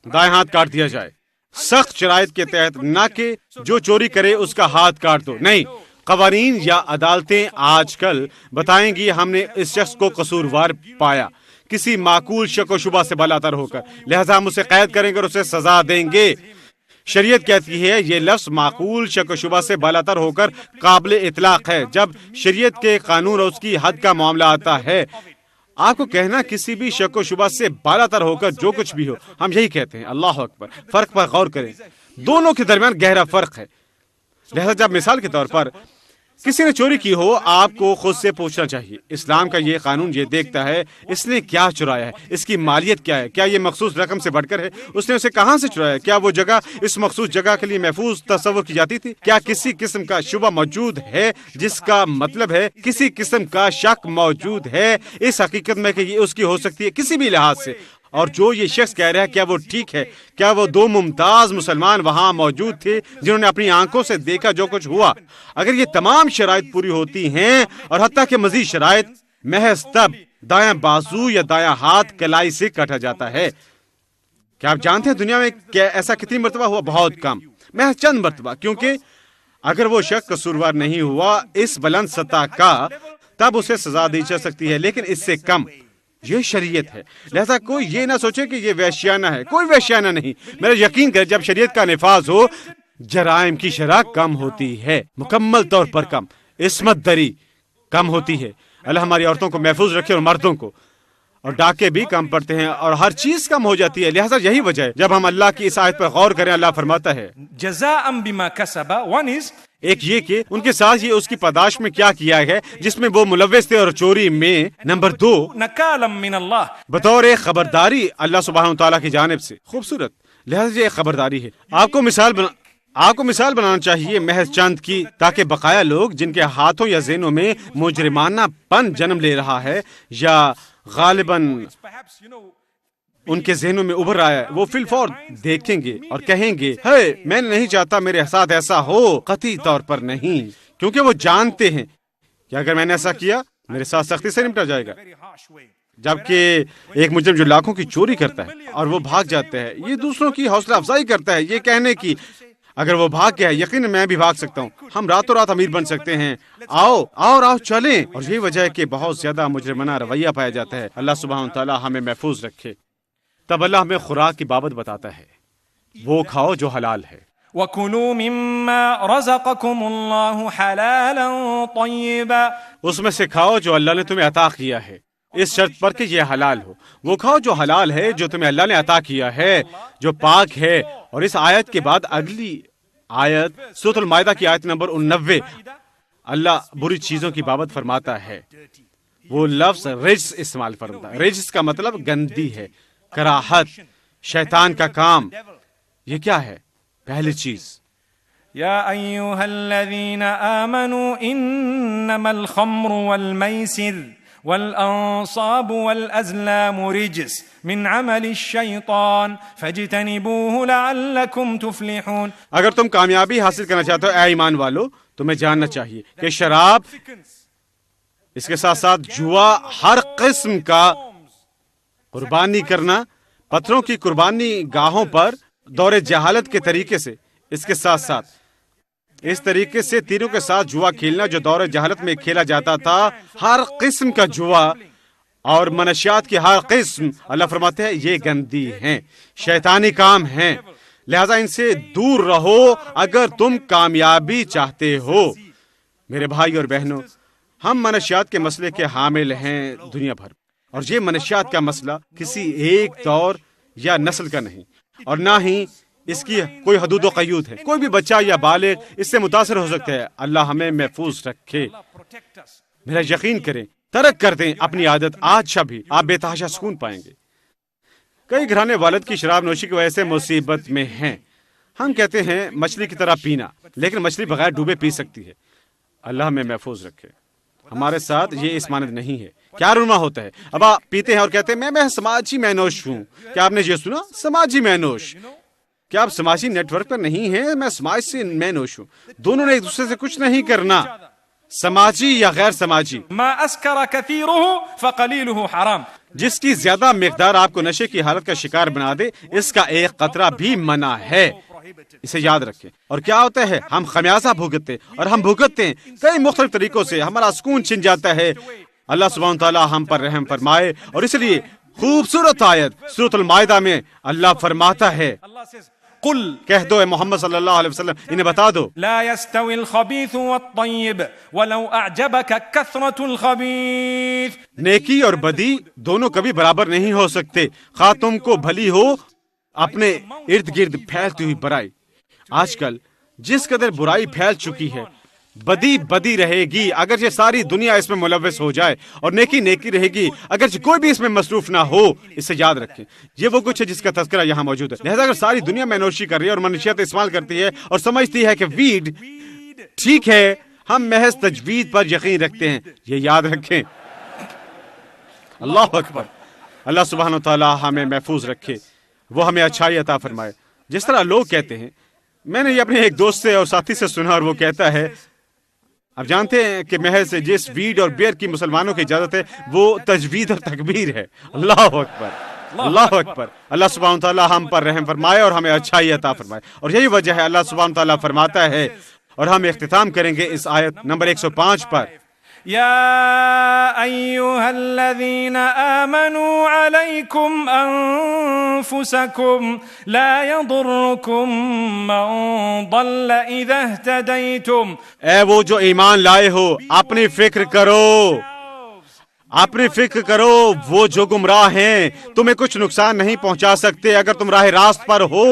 دائیں ہاتھ کاٹ دیا جائے، سخت شرائط کے تحت، نہ کہ جو چوری کرے اس کا ہاتھ کاٹ دو، نہیں، قوانین یا عدالتیں آج کل بتائیں گی ہم نے اس شخص کو قصوروار پایا کسی معقول شک و شبہ سے بالاتر ہو کر، لہذا ہم اسے قید کریں گے اور اسے سزا دیں گے۔ شریعت کہتی ہے یہ لفظ معقول شک و شبہ سے بالاتر ہو کر قابل اطلاق ہے۔ جب شریعت کے قانون اور اس کی حد کا معاملہ آتا ہے، آپ کو کہنا کسی بھی شک و شبہ سے بالاتر ہو کر جو کچھ بھی ہو، ہم یہی کہتے ہیں۔ اللہ اکبر، فرق پر غور کریں، دونوں کے درمیان گہرا فرق ہے۔ لہذا جب مثال کے طور پر کسی نے چوری کی ہو، آپ کو خود سے پوچھنا چاہیے اسلام کا یہ قانون یہ دیکھتا ہے اس نے کیا چرایا ہے، اس کی مالیت کیا ہے، کیا یہ مخصوص رقم سے بڑھ کر ہے، اس نے اسے کہاں سے چرایا، کیا وہ جگہ اس مخصوص جگہ کے لیے محفوظ تصور کی جاتی تھی، کیا کسی قسم کا شبہ موجود ہے، جس کا مطلب ہے کسی قسم کا شک موجود ہے اس حقیقت میں کہ یہ اس کی ہو سکتی ہے کسی بھی لحاظ سے، اور جو یہ شخص کہہ رہا ہے کیا وہ ٹھیک ہے، کیا وہ دو ممتاز مسلمان وہاں موجود تھے جنہوں نے اپنی آنکھوں سے دیکھا جو کچھ ہوا۔ اگر یہ تمام شرائط پوری ہوتی ہیں اور حتیٰ کہ مزید شرائط، محض تب دایاں بازو یا دایاں ہاتھ کلائی سے کاٹا جاتا ہے۔ کیا آپ جانتے ہیں دنیا میں کیا ایسا کتنی مرتبہ ہوا؟ بہت کم، محض چند مرتبہ، کیونکہ اگر وہ شخص قصوروار نہیں ہوا اس بلند سطح کا تب اسے سزا دی جا سکتی ہے، لیکن اس سے کم۔ یہ شریعت ہے، لہذا کوئی یہ نہ سوچے کہ یہ وحشیانہ ہے، کوئی وحشیانہ نہیں۔ میرا یقین کرے جب شریعت کا نفاذ ہو جرائم کی شرح کم ہوتی ہے، مکمل طور پر کم، عصمت دری کم ہوتی ہے۔ اللہ ہماری عورتوں کو محفوظ رکھے اور مردوں کو، اور ڈاکے بھی کم پڑتے ہیں اور ہر چیز کم ہو جاتی ہے۔ لہذا یہی وجہ ہے جب ہم اللہ کی اس آیت پر غور کریں، اللہ فرماتا ہے جزاء بما كسب، one is ایک یہ کہ ان کے ساتھ یہ اس کی پاداش میں کیا کیا ہے جس میں وہ ملوث تھے اور چوری میں، نمبر 2 نکالا من اللہ، بطور ایک خبرداری اللہ سبحانہ وتعالیٰ کی جانب سے۔ خوبصورت، لہذا یہ ایک خبرداری ہے۔ آپ کو مثال بنانا چاہیے محض چند کی، تاکہ بقایا لوگ جن کے ہاتھوں یا ذہنوں میں مجرمانہ پن جنم لے رہا ہے یا غالباً ان کے ذہنوں میں ابھر رہا ہے، وہ فی الفور دیکھیں گے اور کہیں گے ہے میں نہیں چاہتا میرے ساتھ ایسا ہو، قطعی طور پر نہیں، کیونکہ وہ جانتے ہیں کہ اگر میں نے ایسا کیا میرے ساتھ سختی سے نمٹا جائے گا۔ جبکہ ایک مجرم جو لاکھوں کی چوری کرتا ہے اور وہ بھاگ جاتا ہے، یہ دوسروں کی حوصلہ افزائی کرتا ہے، یہ کہنے کی اگر وہ بھاگ گیا ہے یقیناً میں بھی بھاگ سکتا ہوں، ہم راتوں رات امیر بن سکتے ہیں، آؤ چلیں۔ اور یہی وجہ ہے کہ بہت زیادہ مجرمانہ رویہ پایا جاتا ہے۔ اللہ سبحانہ تعالیٰ ہمیں محفوظ رکھے۔ تب اللہ ہمیں خوراک کی بابت بتاتا ہے، وہ کھاؤ جو حلال ہے، وَكُلُوا مِمَّا رَزَقَكُمُ اللَّهُ حَلَالًا طَيِّبًا، اس میں سے کھاؤ جو اللہ نے تمہیں عطا کیا ہے، اس شرط پر کہ یہ حلال ہو۔ وہ کھاؤ جو حلال ہے جو تمہیں اللہ نے عطا کیا ہے، جو پاک ہے۔ اور اس آیت کے بعد اگلی آیت سورۃ المائدہ کی آیت نمبر 89 اللہ بری چیزوں کی بابت فرماتا ہے، وہ لفظ رجس استعمال فرماتا ہے۔ رجس کا مطلب گندی ہے، کراہت، شیطان کا کام۔ یہ کیا ہے؟ پہلی چیز، یا ایھا الذین آمنوا انما الخمر والمیسر والانصاب والازلام رجس من عمل الشیطان فاجتنبوه لعلکم تفلحون۔ اگر تم کامیابی حاصل کرنا چاہتے ہو اے ایمان والو، تمہیں جاننا چاہیے کہ شراب، اس کے ساتھ ساتھ جوا، ہر قسم کا قربانی کرنا، پتھروں کی قربانی گاہوں پر دور جہالت کے طریقے سے، اس کے ساتھ ساتھ اس طریقے سے تیروں کے ساتھ جوا کھیلنا جو دور جہالت میں کھیلا جاتا تھا، ہر قسم کا جوا اور منشیات کی ہر قسم اللہ فرماتے ہیں یہ گندی ہیں، شیطانی کام ہیں، لہذا ان سے دور رہو اگر تم کامیابی چاہتے ہو۔ میرے بھائی اور بہنوں، ہم منشیات کے مسئلے کے حامل ہیں دنیا بھر، اور یہ منشیات کا مسئلہ کسی ایک دور یا نسل کا نہیں، اور نہ ہی اس کی کوئی حدود و قیود ہے۔ کوئی بھی بچہ یا بالغ اس سے متاثر ہو سکتا ہے۔ اللہ ہمیں محفوظ رکھے۔ میرا یقین کریں، ترک کر دیں اپنی عادت، آج شب ہی آپ بے تحاشا سکون پائیں گے۔ کئی گھرانے والد کی شراب نوشی کی وجہ سے مصیبت میں ہیں۔ ہم کہتے ہیں مچھلی کی طرح پینا، لیکن مچھلی بغیر ڈوبے پی سکتی ہے۔ اللہ ہمیں محفوظ رکھے۔ ہمارے ساتھ یہ اس مانند نہیں ہے۔ کیا رونما ہوتا ہے، اب آپ پیتے ہیں اور کہتے ہیں میں سماجی مینوش ہوں۔ کیا آپ نے یہ سنا؟ سماجی مینوش۔ کیا آپ سماجی نیٹ ورک پر نہیں ہیں؟ میں سماج سے مینوش ہوں۔ دونوں نے ایک دوسرے سے کچھ نہیں کرنا، سماجی یا غیر سماجی۔ ما اسکر کثیرہ فقلیلہ حرام، جس کی زیادہ مقدار آپ کو نشے کی حالت کا شکار بنا دے، اس کا ایک قطرہ بھی منع ہے۔ اسے یاد رکھیں۔ اور کیا ہوتا ہے، ہم خمیازہ بھگتتے، اور ہم بھگتتے ہیں کئی مختلف طریقوں سے، ہمارا سکون چھن جاتا ہے۔ اللہ سبحانہ تعالیٰ ہم پر رحم فرمائے۔ اور اس لیے خوبصورت آیت سورۃ المائدہ میں اللہ فرماتا ہے، قل کہہ دو اے محمد صلی اللہ علیہ وسلم، انہیں بتا دو، لا يستوي الخبيث والطيب ولو اعجبك كثرة الخبيث، نیکی اور بدی دونوں کبھی برابر نہیں ہو سکتے، خواہ تم کو بھلی ہو اپنے ارد گرد پھیلتی ہوئی برائی۔ آج کل جس قدر برائی پھیل چکی ہے، بدی بدی رہے گی اگرچہ ساری دنیا اس میں ملوث ہو جائے، اور نیکی نیکی رہے گی اگرچہ کوئی بھی اس میں مصروف نہ ہو۔ اسے یاد رکھیں، یہ وہ کچھ ہے جس کا تذکرہ یہاں موجود ہے۔ لہذا اگر ساری دنیا میں نوشی کر رہی ہے اور منشیات استعمال کرتی ہے اور سمجھتی ہے کہ ویڈ ٹھیک ہے، ہم محض تجوید پر یقین رکھتے ہیں، یہ یاد رکھیں۔ اللہ اکبر۔ اللہ سبحانہ وتعالی ہمیں محفوظ رکھے، وہ ہمیں اچھائی عطا فرمائے۔ جس طرح لوگ کہتے ہیں، میں نے یہ اپنے ایک دوست سے اور ساتھی سے سنا، اور وہ کہتا ہے، اب جانتے ہیں کہ محض جس ویڈ اور بیئر کی مسلمانوں کی اجازت ہے وہ تجوید اور تکبیر ہے۔ اللہ اکبر، اللہ اکبر۔ اللہ سبحانہ تعالیٰ ہم پر رحم فرمائے اور ہمیں اچھائی عطا فرمائے۔ اور یہی وجہ ہے اللہ سبحانہ تعالیٰ فرماتا ہے، اور ہم اختتام کریں گے اس آیت نمبر 105 پر، يا أيها الذين آمنوا عليكم أنفسكم لا يضركم من ضل إذا اهتديتم، اے وہ جو ایمان لائے ہو، اپنی فکر کرو، اپنی فکر کرو، وہ جو گمراہ ہیں تمہیں کچھ نقصان نہیں پہنچا سکتے اگر تم راہ راست پر ہو۔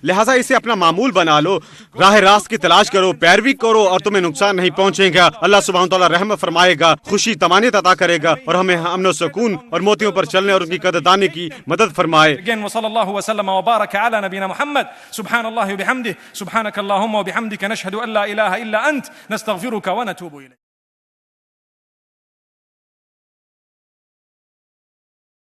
لہٰذا اسے اپنا معمول بنا لو، راہ راست کی تلاش کرو، پیروی کرو، اور تمہیں نقصان نہیں پہنچے گا۔ اللہ سبحانہ تعالیٰ رحم فرمائے گا، خوشی طمانینت عطا کرے گا، اور ہمیں امن و سکون اور موتیوں پر چلنے اور ان کی قدردانی کی مدد فرمائے۔ Again, وصلى الله وسلم وبارك على نبينا محمد. سبحان الله وبحمده، سبحانك اللهم وبحمدك، نشهد أن لا إله إلا أنت، نستغفرك ونتوب إليك.